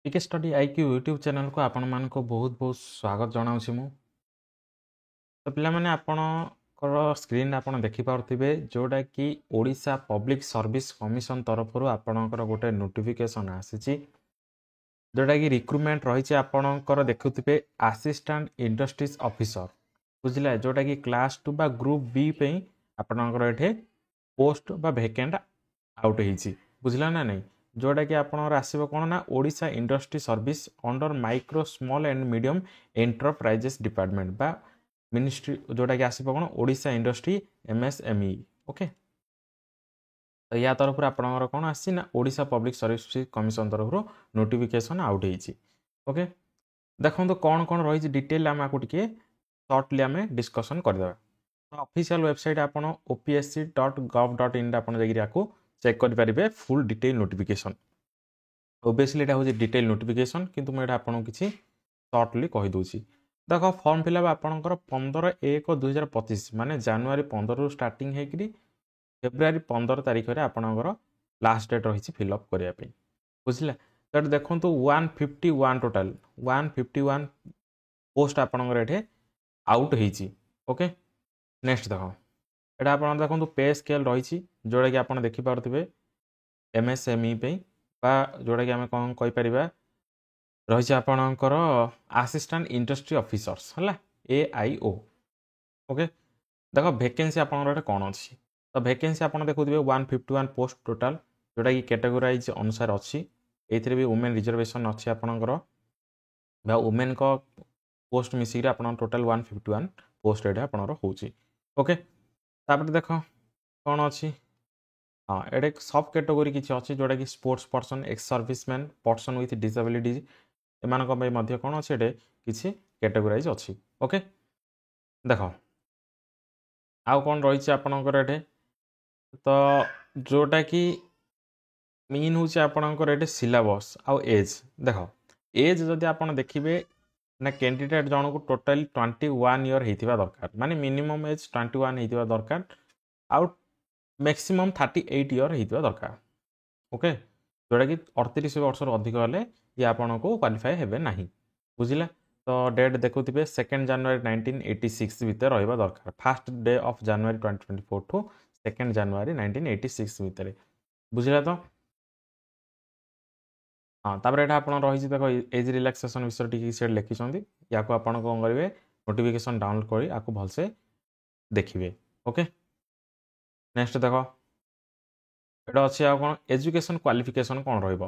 पीके study IQ YouTube channel को आपण मानको बहुत बहुत स्वागत जनाऊँ मु तो पिला माने आपणकर स्क्रीन आपण देखि पारुथिबे जोटा कि ओडिशा पब्लिक सर्विस कमिशन तरफ आपणकर गोटे नोटिफिकेशन आसीची जोटा कि रिक्रुटमेंट रही आपणकर देखुथिबे असिस्टेंट इंडस्ट्रीज ऑफिसर बुझिला जोटा कि क्लास 2 बा ग्रुप बी पे आपणकर एठे पोस्ट बा वैकेंट आउट होईची बुझिला ना नहीं जोटा कि आपनर आसीबो कोन ना Odisha industry service under micro small and medium enterprises department बा मिनिस्ट्री जोटा कि आसीबो कोन ओडिशा इंडस्ट्री एमएसएमई ओके तो या तरफ आपनकर कोन आसी ना ओडिशा पब्लिक सर्विस कमिशन तरफ नोटिफिकेशन आउट होईची ओके देखो तो कौन कौन रही डिटेल आम आपको टिके सर्टली आम डिस्कसन करदे ऑफिशियल वेबसाइट आप opsc.gov.in आप चेक करेंगे फुल डिटेल नोटिफिकेशन ओबियसली यहाँ हूँ डिटेल नोटिफिकेशन किंतु मुझे आपको किसी सर्टली कहीदे देख फॉर्म फिलअप आपंकर 15/1/2025 माने जनवरी 15 रु स्टार्टिंग होकर फेब्रुआरी 15 तारीख में आपंकर लास्ट डेट रही फिलअप करने बुझला तो देखो 151 टोटाल 151 पोस्ट आपंकर ये आउट होती ओके नेक्स्ट देख एटा आप देखो पे स्केल रही जोटा कि आप देखिपे एमएसएमई बा जोटा कि आम कौन कहीपर रही आपणकर असिस्टेंट इंडस्ट्री ऑफिसर्स है AIO ओके देख वैकेंसी आपंकर कौन अच्छी तो वैकेंसी आप देखुए 151 पोस्ट टोटाल जोटा कि कैटेगोराइज अनुसार अच्छी ये भी वुमेन रिजर्वेशन अच्छी आपंकर वुमेन को पोस्ट मिसिक आप टोटाल 151 पोस्ट ये आपंकर होची ओके तापर देख कौन अच्छी हाँ ये सब कैटेगोरी किसी अच्छी जोटा कि sports person ex serviceman person with disabilities एम कौन अच्छे ये किसी कैटेगोराइज अच्छी ओके देख आउ कौन रही आपणकर ये तो जोटा कि मेन हूँ आपणकर ये सिलेबस आउ एज देख एज जदि आप देखिए ना कैंडिडेट जन को टोटाली 21 इयर होता दरकार माने मिनिमम एज 21 होता दरकार आउ मैक्सिमम 38 इयर होता दरकार ओके जोटा कि 38 वर्ष अधिक हेल्ले ये आपन को क्वालिफाए हेबे नहीं बुझिला तो डेट देखुथिबे 2 जनवरी 1986 भितर रहिबा दरकार first day of January 2024 to 2 January 1986 भितर बुझिला तो हाँ तापर एटा आपन रही देख एज रिलैक्सेशन विषय टी से लिखिं या आपन कौन करेंगे नोटिफिकेशन डाउनलोड कर आपको भलसे देखिए ओके नेक्स्ट देख एटा अच्छी आ कौन एजुकेशन क्वालिफिकेशन कौन रहिबो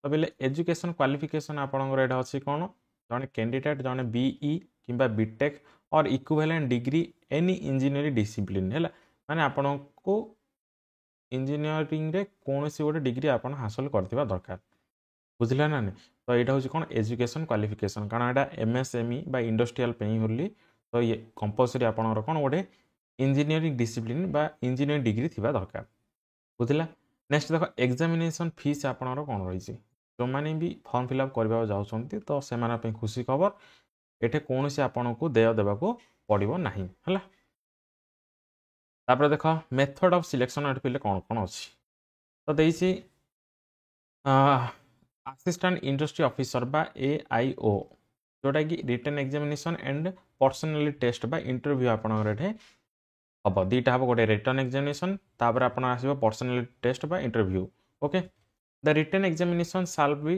तो बोले एजुकेशन क्वालिफिकेशन आपंकर एटा अच्छी कौन जड़े कैंडिडेट जड़े BE किंबा बीटेक और equivalent degree any engineering discipline है माने आपन को इंजीनियरिंग रे कौन सी गोटे डिग्री आपन हासिल करथिबा दरकार बुझिला ना नहीं तो यहाँ हूँ कौन एजुकेशन क्वालिफिकेशन कारण यहाँ एमएसएमई बा इंडस्ट्रियल पे होली तो ये कंपलसरी आपंकर कौन गोटे इंजीनियरिंग डिसिप्लिन बा इंजीनियरिंग डिग्री थिबा दरकार बुझिला नेक्स्ट देख एग्जामिनेशन फीस आपंकर कौन रही जो मैंने भी फॉर्म फिलअप करने जाऊँच तो से खुशी खबर ये कौन से आपन को देय देवाक पड़ो ना है तापर देख मेथड ऑफ सिलेक्शन ये पे कौन कौन अच्छी तो देसी असिस्टेंट इंडस्ट्री ऑफिसर बा AIO जोटा कि written examination and personality test बा इंटरव्यू आपंकर ये हम दुईटा हम गोटे रिटन एग्जामिनेशन तापर आप आसो पर्सनाली टेस्ट बा interview okay the written examination साल बी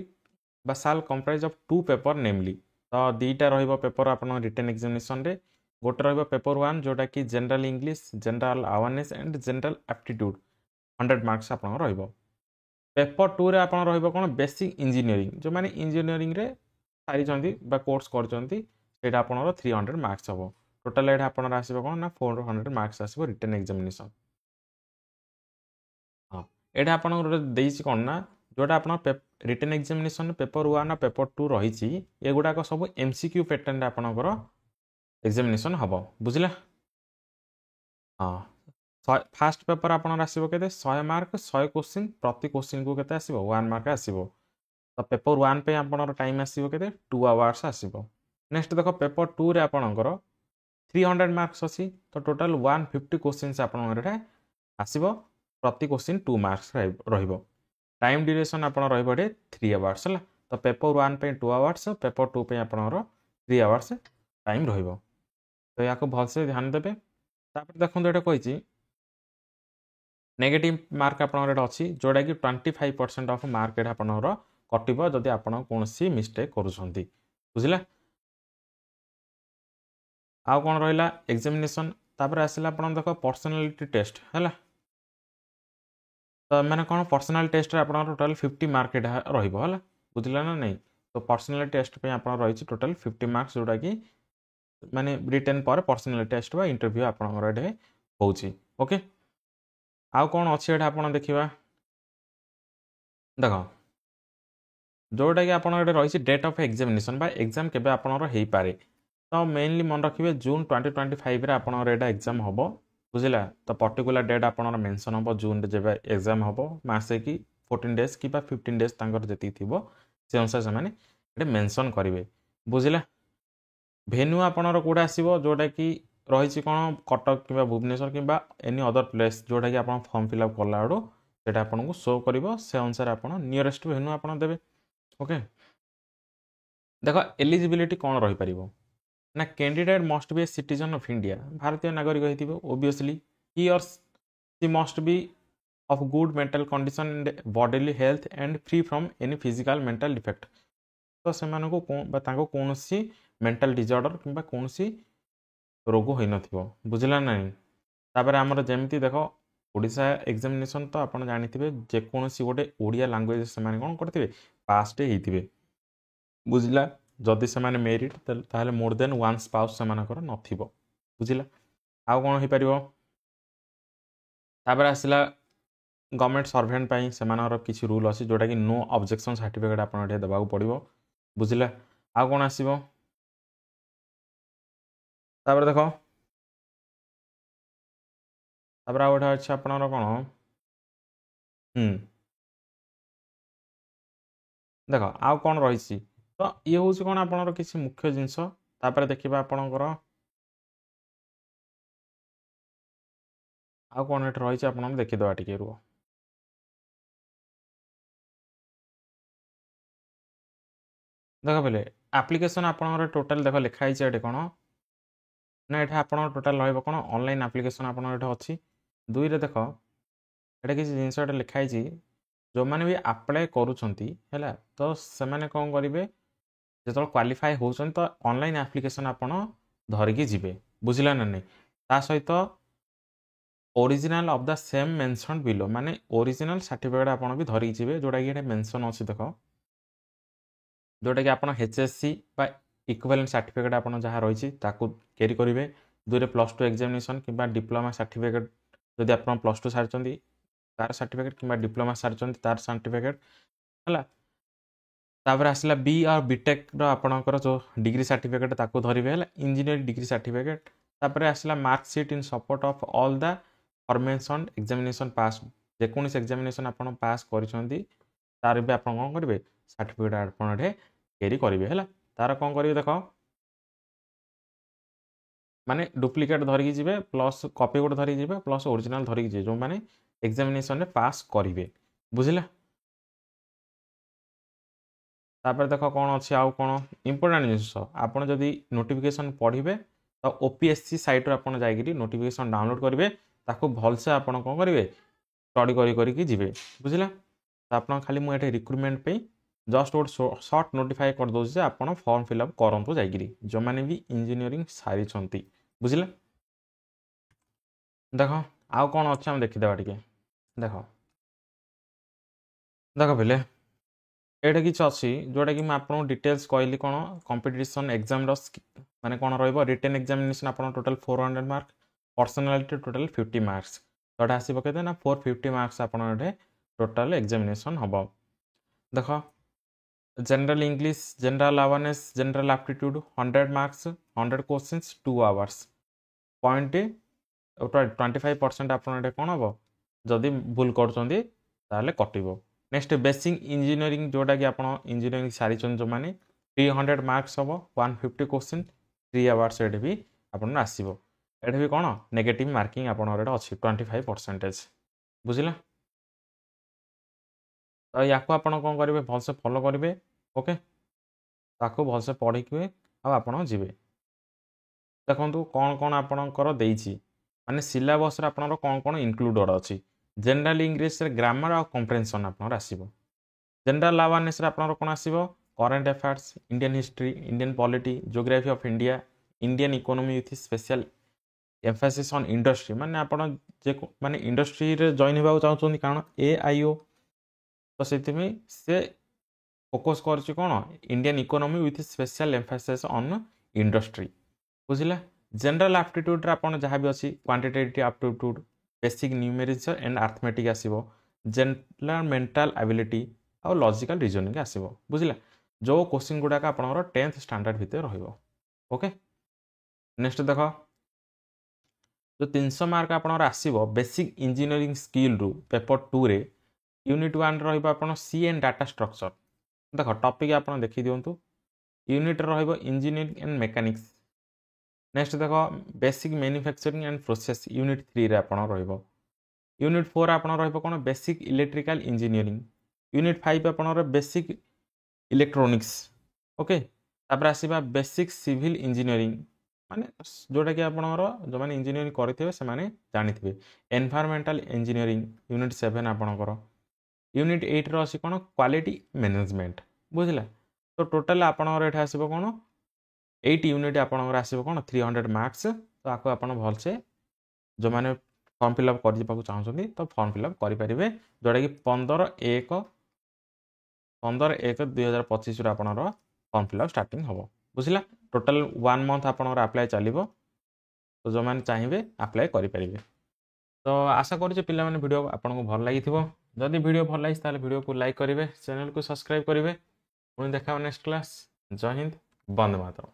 बा साल कंप्राइज ऑफ 2 पेपर नेमली तो दुईटा रेपर आप रिटन एग्जामिनेशन रे गोटे पेपर 1 जोटा कि general English general awareness and general aptitude 100 marks आप पेपर 2 रे आप कौन बेसिक इंजीनियरिंग जो मैंने इंजीनियरिंग रे सारी कोर्स कर 300 मार्क्स हम टोटाल ये आप आसो कौन ना 400 मार्क्स आसो रिटन एग्जामिनेशन हाँ ये आप कौन ना जोटा आप रिटन एग्जामिनेशन पेपर 1 ना पेपर 2 रही ये गुड़ाक सब MCQ पैटर्न आपंकर एग्जामिनेशन हम बुझला हाँ फास्ट पेपर आप आसो के 100 मार्क 100 क्वेश्चन प्रति क्वेश्चन को के 1 मार्क आसो तो पेपर 1 पे आप टाइम आसो के 2 आवर्स आसो नेक्स्ट देख पेपर 2 रे आपंकर 300 मार्क्स अच्छी तो टोटाल 150 क्वेश्चन आपंकर आसो प्रति क्वेश्चन 2 मार्क्स टाइम ड्यूरेशन आप 3 आवर्स है तो पेपर 1 पे 2 आवर्स, पेपर 2 पे आपनकर 3 आवर्स टाइम रहिबो। तो या को भलसे ध्यान देबे। तापर देखो एटा कहिछि नेगेटिव मार्क आपनकर एटा अछि जोडा कि 25% ऑफ मार्क एटा आपनकर कटिबो जदि आपण कोनसी मिस्टेक करूछंती बुझिला। आउ कोन रहिला एग्जामिनेशन तापर आसिला आपण देखो पर्सनालिटी टेस्ट हैला। तो मैंने कौन पर्सनाल टेस्ट आप टोटाल 50 मार्क एटा रहिबो हैला बुझिला ना नहीं। तो पर्सनाल टेस्ट पे आपण रहिछि टोटाल 50 मार्क्स जोडा कि माने रिटन पर पर्सनाल टेस्ट बा इंटरव्यू आपनकर एठे होउछि ओके। आउ कोन अछि एठा आपण देखिबा देखो जोटा कि आपण एठे रहिछि डेट ऑफ एग्जामिनेशन बा एग्जाम केबे आपनर हेई पारे। तो मेनली मन रखिबे जून 2025 रे आपनर एटा एग्जाम हबो बुझिला। तो पर्टिकुलर डेट आपनर मेंशन हबो जून रे जेबे एग्जाम हबो मासे कि 14 डेज कि 15 डेज तांकर जति थिबो से अनुसार से माने एटे मेंशन करिवे बुझिला। भेन्यू आपनर कोडा आसीबो जोटा कि रहिछि कोन कटक किबा भुवनेश्वर किबा एनी अदर प्लेस जोटा कि आपण फॉर्म फिल अप करला आडो सेटा आपनको शो करिवो से अनुसार आपण नियरेस्ट भेन्यू आपण देबे ओके। देखो एलिजिबिलिटी कौन रही पारिबो ना candidate must be a citizen of India भारतीय नागरिक होइथिबो obviously he or she must be of good mental condition and bodily health and free from any physical mental defect. तो सेमानको कोनसी मेंटल डिजॉर्डर किंबा कोनसी रोग होई नथिबो बुझिला नहीं। तापर हमर जेमती देखो ओडिशा एग्जामिनेशन तो आपण जानिथिबे जे कोनसी गोटे ओडिया लैंग्वेज से माने कोन करथिबे पास डे हेतिबे बुझिला। जदि से माने मेरिट ताहले मोर देन वन स्पाउस से मानकर नथिबो बुझिला। आउ कोन हे परिबो तापर आसिला गवर्नमेंट सर्वेंट पई से मानकर किछि रूल अछि जोटा कि नो ऑब्जेक्शन सर्टिफिकेट आपण एठे दबाउ पड़िबो बुझिला। आउ कोन आसीबो तापर देखो तापर आउ एठा अछि आपनर कोन देखो आउ कोन रहिछि। तो ये होछि कोन आपनर किछि मुख्य जिंस तापर देखिबा आपनकर आउ कोन एठ रहिछि आपण देखि दवा टिके रुओ। देखो बेले एप्लिकेशन आपनकर टोटल देखो लिखा हिचे एठे कोन ना एठे आपण टोटल रहइबो कोन ऑनलाइन एप्लिकेशन आपण एठे अछि। दुई रे देखो एठे किछि जिंस एठे लिखा हिछि जो माने भी अप्लाई करूछंती हैला तो से माने कोन करिवे जेतल क्वालिफाई होउछन तो ऑनलाइन एप्लिकेशन आपण धरिकी जिवे बुझिला ना नहीं। ता सहित original of the same mention below माने ओरिजिनल सर्टिफिकेट आपण भी धरिकी जिवे जोटा कि एठे मेंशन अछि देखो जोटा कि आपण एचएससी बा इक्विवेलेंट सर्टिफिकेट आपण जहाँ रही ताकू कैरी करेंगे। दुई +2 एग्जामिनेशन किंबा डिप्लोमा सर्टिफिकेट जदि आप +2 सारी तार सर्टिफिकेट किंबा डिप्लोमा सारी तार सर्टिफिकेट है। तापर आसला बी और बीटेक आपणकर जो डिग्री सर्टिफिकेट ताकू धरिबे है इंजीनियरिंग डिग्री सर्टिफिकेट। तापर आसला marksheet in support of all the formation examination pass जेकोसी एग्जामिनेशन आप पास करिसेंती तार भी आप कौन करेंगे सर्टिफिकेट आप कैरी करेंगे है। तार कौन करेंगे देख माने डुप्लिकेट धरिकी जिवे प्लस कॉपी गोटे धरिकी जिवे प्लस ओरिजिनल धरिकी जिवे जो माने एग्जामिनेशन रे पास करिवे बुझिला। तापर देख कौन अच्छी आउ कौन इंपोर्टेंट जिनिस आपड़ जदि नोटिफिकेशन पढ़े तो ओपीएससी साइट रू आपड़ जाकि नोटिफिकेशन डाउनलोड करेंगे ताकू भलसे आप कौन करेंगे स्टडी करी जिवे बुझिला। तो आप खाली मुझे रिक्रुटमेंट पे जस्ट गोटे सर्ट नोटिफाई कर दूसरे आप फॉर्म फिलअप करूँ जाकि जो मैंने भी इंजीनियरिंग सारी बुझिला। देख आउ कौन अच्छे आम देखीदे टे देख देख बोले ये किसी अच्छी जोटा कि आपको डिटेल्स कहली कौन कंपिटिशन एग्जाम माने कौन रिटन एग्जामिनेशन आप total 400 mark personality total 50 marks तो आसो कहते ना 450 मार्क्स आप टोटल एग्जामिनेशन हम देख general English general awareness general aptitude 100 marks 100 questions 2 hours point 25% आप कौन हम जदि भूल कर कटो। नेक्स्ट बेसिक इंजीनियरिंग जोटा कि आप इंजीनियरिंग सारी जो मैंने 300 मार्क्स हम 150 क्वेश्चन 3 आवर्स ये भी आपन आसो ये भी कौन नेगेटिव मार्किंग आप अच्छी 25% बुझिला। तो या कौन करेंगे भलसे फॉलो करेंगे ओके ताको भलसे पढ़िके आपण जीवे देखो कौन कौन आपणकर देइछि माने सिलेबस रे आपणर कौन कौन इनक्लूडेड अछि जनरल इंग्लिश रे ग्रामर और कॉम्प्रिहेंशन आपणर आसीबो जनरल अवेयरनेस रे आपणर कोन आसीबो current affairs Indian history Indian polity geography of India Indian economy with special emphasis on industry माने आपण जे माने इंडस्ट्री रे जॉइन हेबा चाहउछन कारण एआईओ तो सेति से फोकस करछि कोन Indian economy with special emphasis on industry बुझिला जनरल एप्टीट्यूड रे आपण जहाँ भी अच्छी quantitative aptitude basic numerics and arithmetic आसीबो जनरल मेंटल एबिलिटी और लॉजिकल रीजनिंग आसीबो बुझिला जो क्वेश्चन गुडाक आपणर 10th स्टैंडर्ड भितर रहिबो ओके नेक्स्ट देखो जो 300 मार्क आपणर आसीबो बेसिक इंजीनियरिंग स्किल रु पेपर 2 रे यूनिट 1 रहिबो आपण सी एंड डाटा स्ट्रक्चर देखो टॉपिक आपण देखि दियंतु यूनिट रहिबो इंजीनियरिंग एंड मैकेनिक्स नेक्स्ट देखो basic manufacturing and process unit 3 रे आपण रहिबो यूनिट 4 आपण रहिबो कोन बेसिक इलेक्ट्रिकल इंजीनियरिंग यूनिट 5 आपण बेसिक इलेक्ट्रोनिक्स ओके तापर आसीबा बेसिक सिविल इंजीनियरिंग माने जोटा कि आपणर जो माने इंजीनियरिंग करथिबे से माने जानिथिबे एनवायरमेंटल इंजीनियरिंग यूनिट 7 आपणकर यूनिट 8 रो अछि कोन क्वालिटी मैनेजमेंट बुझिला तो टोटल आपणर एठा आसीबो कोन 8 यूनिट आपणर आसीबो कोन 300 मार्क्स तो आको आपण भलसे जो माने फॉर्म फिलअप कर दिबाकू चाहउछन्ती तो फॉर्म फिलअप करि परिबे जोटा कि 15/1/2025 रे आपणर फॉर्म फिलअप स्टार्टिंग हबो बुझिला टोटल 1 मंथ आपणर अप्लाई चलिबो तो जो माने चाहिबे अप्लाई करि परिबे तो आशा करूँ पिला माने वीडियो आपको भल लगी जदि वीडियो भल लगी ताले वीडियो को लाइक करेंगे चैनल को सब्सक्राइब करेंगे पुणी देखा नेक्स्ट क्लास जय हिंद वंदे मातरम।